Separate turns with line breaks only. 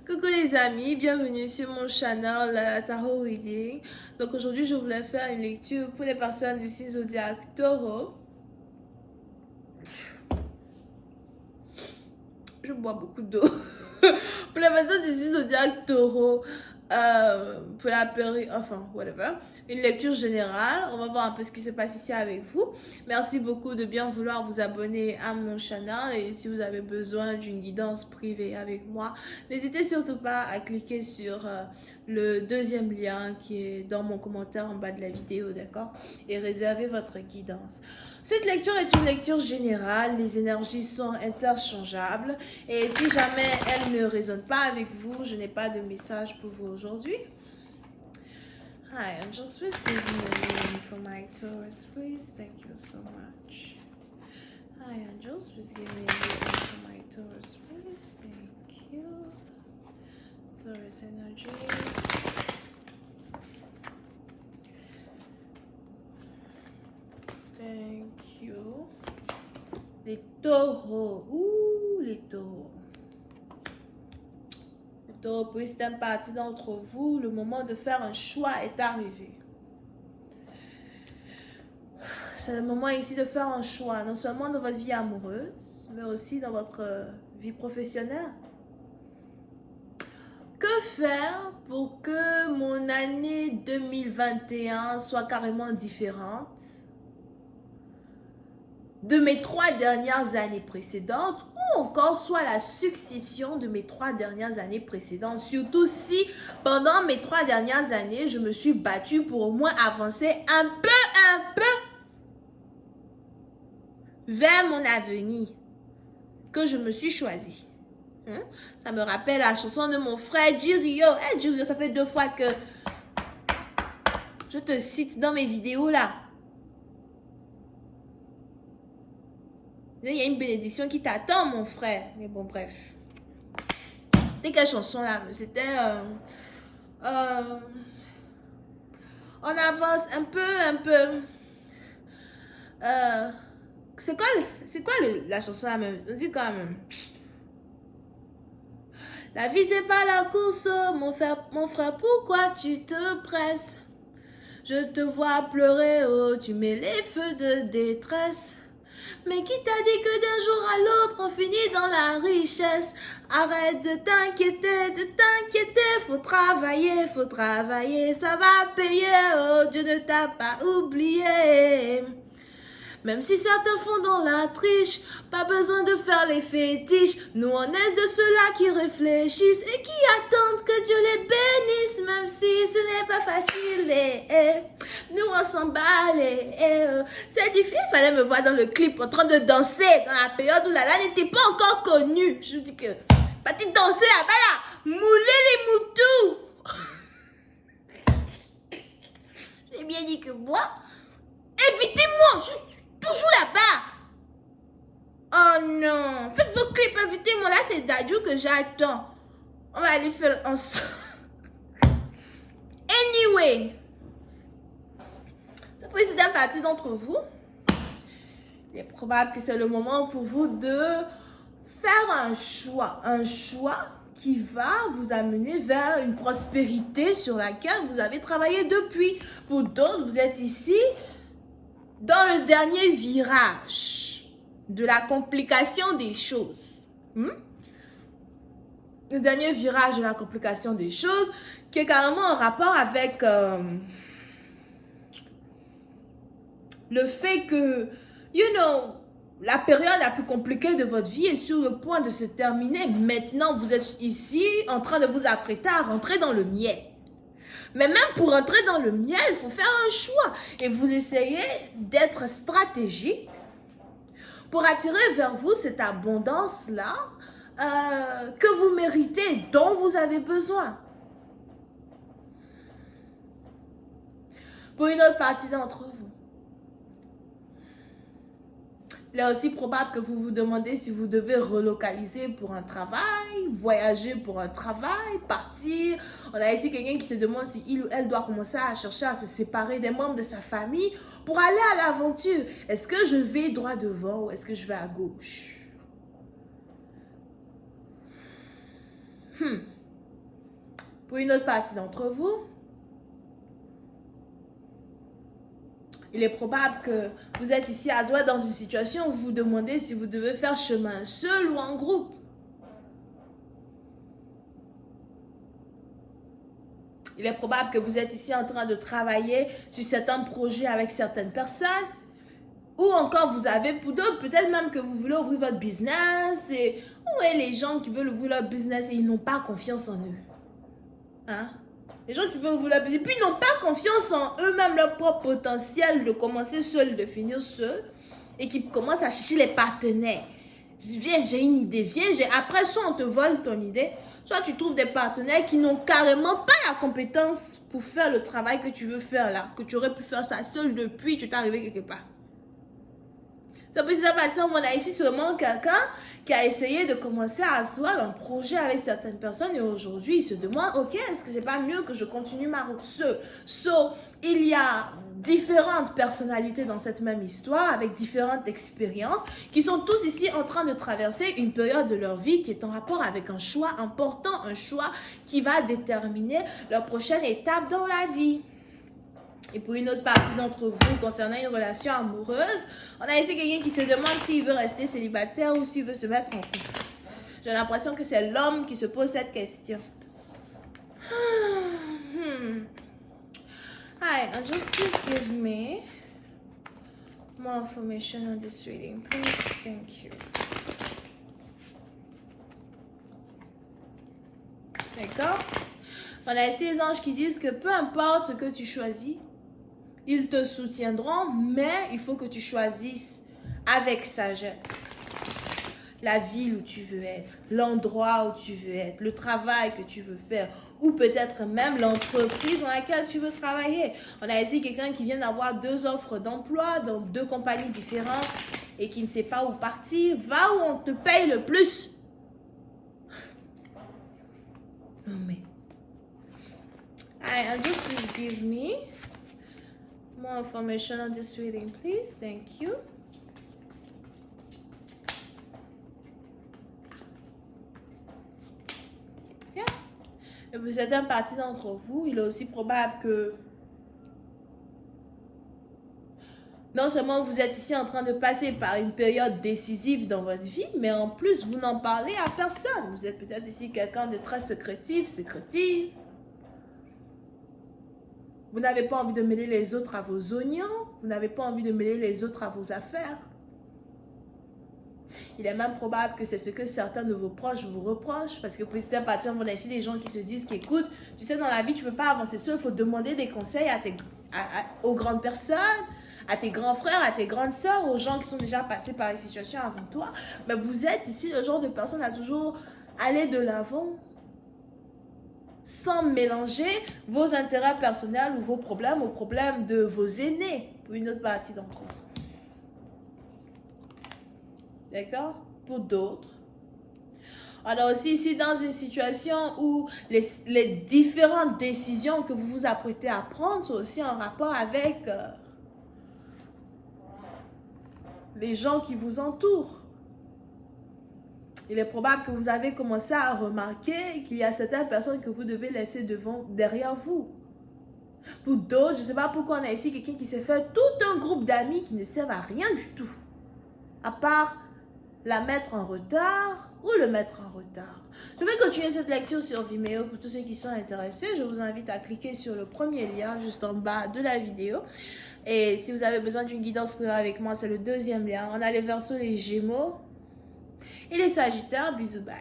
Coucou les amis, bienvenue sur mon channel Tarot Reading. Donc aujourd'hui je voulais faire une lecture pour les personnes du signe zodiaque Taureau. Je bois beaucoup d'eau. Pour les personnes du signe zodiaque Taureau, pour la période, enfin whatever, une lecture générale. On va voir un peu ce qui se passe ici avec vous. Merci beaucoup de bien vouloir vous abonner à mon channel. Et si vous avez besoin d'une guidance privée avec moi, n'hésitez surtout pas à cliquer sur le deuxième lien qui est dans mon commentaire en bas de la vidéo, d'accord? Et réservez votre guidance. Cette lecture est une lecture générale, les énergies sont interchangeables et si jamais elles ne résonnent pas avec vous, je n'ai pas de message pour vous aujourd'hui. Hi, angels, please give me a reading for my Taurus, please. Thank you so much. Hi, angels, please give me a reading for my Taurus, please. Thank you. Taurus energy. Thank you. Les taureaux. Ouh, les taureaux. Les taureaux, pour certaines partie d'entre vous, le moment de faire un choix est arrivé. C'est le moment ici de faire un choix, non seulement dans votre vie amoureuse, mais aussi dans votre vie professionnelle. Que faire pour que mon année 2021 soit carrément différente de mes 3 dernières années précédentes ou encore soit la succession de mes 3 dernières années précédentes, surtout si pendant mes 3 dernières années, je me suis battue pour au moins avancer un peu vers mon avenir que je me suis choisi. Ça me rappelle la chanson de mon frère Jirio. Hey Jirio, ça fait 2 fois que je te cite dans mes vidéos là. Il y a une bénédiction qui t'attend, mon frère. Mais bon, bref. C'est quelle chanson là? C'était... on avance un peu. C'est quoi la chanson là même? On dit quand même. La vie c'est pas la course, mon frère, pourquoi tu te presses? Je te vois pleurer, oh, tu mets les feux de détresse. Mais qui t'a dit que d'un jour à l'autre on finit dans la richesse? Arrête de t'inquiéter, faut travailler, ça va payer, oh Dieu ne t'a pas oublié. Même si certains font dans la triche, pas besoin de faire les fétiches. Nous on est de ceux-là qui réfléchissent et qui attendent que Dieu les bénisse, même si ce n'est pas facile. Nous on s'emballe. C'est difficile, il fallait me voir dans le clip en train de danser dans la période où Lala n'était pas encore connue. Je vous dis que, partie danser là-bas là, mouler les moutous. J'ai bien dit que moi, invitez-moi, je suis toujours là-bas. Oh non, faites vos clips, invitez-moi. Là, c'est Dadju que j'attends. On va aller faire ensemble. Anyway, c'est pour cette partie d'entre vous. Il est probable que c'est le moment pour vous de faire un choix qui va vous amener vers une prospérité sur laquelle vous avez travaillé depuis. Pour d'autres, vous êtes ici dans le dernier virage de la complication des choses. Le dernier virage de la complication des choses qui est carrément en rapport avec le fait que, la période la plus compliquée de votre vie est sur le point de se terminer. Maintenant, vous êtes ici en train de vous apprêter à rentrer dans le miel. Mais même pour rentrer dans le miel, il faut faire un choix. Et vous essayez d'être stratégique pour attirer vers vous cette abondance-là que vous méritez, dont vous avez besoin. Pour une autre partie d'entre vous, il est aussi probable que vous vous demandez si vous devez relocaliser pour un travail, voyager pour un travail, partir. On a ici quelqu'un qui se demande si il ou elle doit commencer à chercher à se séparer des membres de sa famille pour aller à l'aventure. Est-ce que je vais droit devant ou est-ce que je vais à gauche? Pour une autre partie d'entre vous, il est probable que vous êtes ici à Zoua dans une situation où vous vous demandez si vous devez faire chemin seul ou en groupe. Il est probable que vous êtes ici en train de travailler sur certains projets avec certaines personnes. Ou encore, vous avez pour d'autres, peut-être même que vous voulez ouvrir votre business. Et où est les gens qui veulent ouvrir leur business et ils n'ont pas confiance en eux? Hein? Les gens qui veulent ouvrir leur business, puis ils n'ont pas confiance en eux-mêmes, leur propre potentiel de commencer seul, de finir seul. Et qui commencent à chercher les partenaires. Viens, j'ai une idée. Viens, après, soit on te vole ton idée, soit tu trouves des partenaires qui n'ont carrément pas la compétence pour faire le travail que tu veux faire là. Que tu aurais pu faire ça seul depuis, tu t'es arrivé quelque part. C'est pour ça qu'on a ici seulement quelqu'un qui a essayé de commencer à asseoir un projet avec certaines personnes et aujourd'hui il se demande, ok, est-ce que c'est pas mieux que je continue ma route seule? Il y a différentes personnalités dans cette même histoire avec différentes expériences qui sont tous ici en train de traverser une période de leur vie qui est en rapport avec un choix important, un choix qui va déterminer leur prochaine étape dans la vie. Et pour une autre partie d'entre vous, concernant une relation amoureuse, on a ici quelqu'un qui se demande s'il veut rester célibataire ou s'il veut se mettre en couple. J'ai l'impression que c'est l'homme qui se pose cette question. Hi, just please give me more information on this reading, please. Thank you. D'accord? On a ici les anges qui disent que peu importe ce que tu choisis, ils te soutiendront, mais il faut que tu choisisses avec sagesse la ville où tu veux être, l'endroit où tu veux être, le travail que tu veux faire, ou peut-être même l'entreprise dans laquelle tu veux travailler. On a ici quelqu'un qui vient d'avoir 2 offres d'emploi dans 2 compagnies différentes et qui ne sait pas où partir. Va où on te paye le plus. Non mais... Alright, just please give me more information on this reading, please. Thank you. Yeah. Et pour certaines parties d'entre vous, il est aussi probable que non seulement vous êtes ici en train de passer par une période décisive dans votre vie, mais en plus, vous n'en parlez à personne. Vous êtes peut-être ici quelqu'un de très sécrétive. Vous n'avez pas envie de mêler les autres à vos oignons. Vous n'avez pas envie de mêler les autres à vos affaires. Il est même probable que c'est ce que certains de vos proches vous reprochent. Parce que pour certaines parties, on a ici des gens qui se disent qu'écoute, tu sais, dans la vie, tu ne peux pas avancer seul. Il faut demander des conseils aux grandes personnes, à tes grands frères, à tes grandes sœurs, aux gens qui sont déjà passés par les situations avant toi. Mais vous êtes ici le genre de personne à toujours aller de l'avant, sans mélanger vos intérêts personnels ou vos problèmes aux problèmes de vos aînés, pour une autre partie d'entre vous. D'accord? Pour d'autres. On est aussi ici dans une situation où les différentes décisions que vous vous apprêtez à prendre sont aussi en rapport avec les gens qui vous entourent. Il est probable que vous avez commencé à remarquer qu'il y a certaines personnes que vous devez laisser derrière vous. Pour d'autres, je ne sais pas pourquoi on a ici quelqu'un qui s'est fait tout un groupe d'amis qui ne servent à rien du tout. À part la mettre en retard ou le mettre en retard. Je vais continuer cette lecture sur Vimeo pour tous ceux qui sont intéressés. Je vous invite à cliquer sur le premier lien juste en bas de la vidéo. Et si vous avez besoin d'une guidance primaire avec moi, c'est le 2e lien. On a les Verseaux, les Gémeaux et les Sagittaires. Bisous, bye.